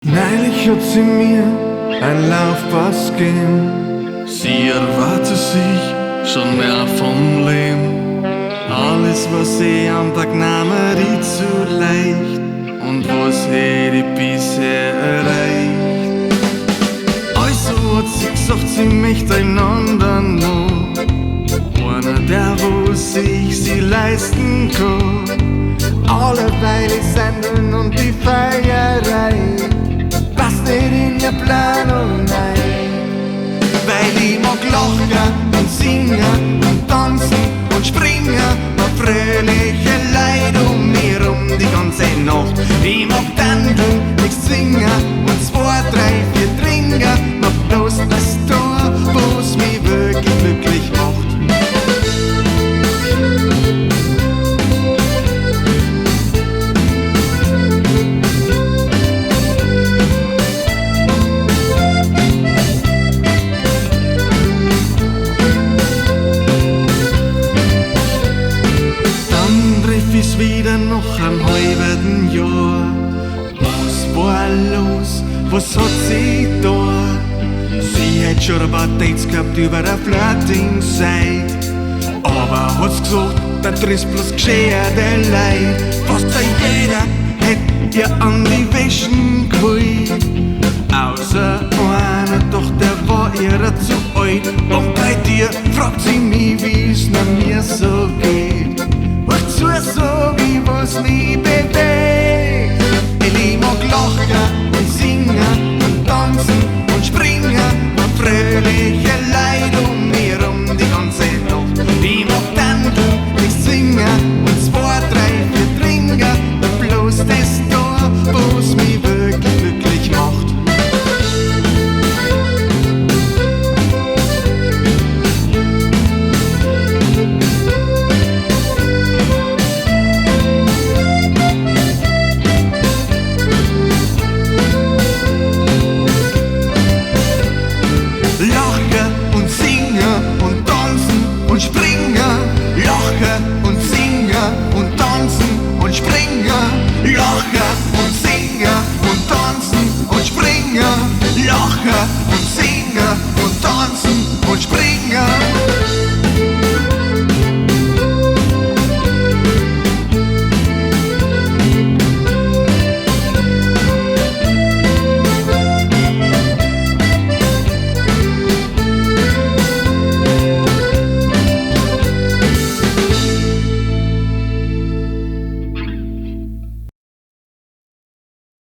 Neulich hat sie mir ein Laufpass gegeben. Sie erwartet sich schon mehr vom Leben. Alles, was sie am Tag nahm, riet zu leicht. Und was hätte ich bisher erreicht? Also hat sie gesagt, sie möchte einander noch. Einer, der wo sich sie leisten kann. Alleweil die Senden und die Feierei passt nicht in ihr Planung rein. Weil ich mag lachen und singen und tanzen und springen, mag fröhliche Leid um mich rum die ganze Nacht. Ich mag tandeln, nichts zwingen und 2, 3, 4 trinken, mag bloß das Tor, wo's mich wirklich glücklich macht. Wieder noch ein halben Jahr. Was war los? Was hat sie da? Sie hat schon ein paar Dates gehabt über eine Flirting-Seite. Aber hat's gesagt, da ist bloß gescheerte Leid. Fast jeder hätte ihr an die Wäschen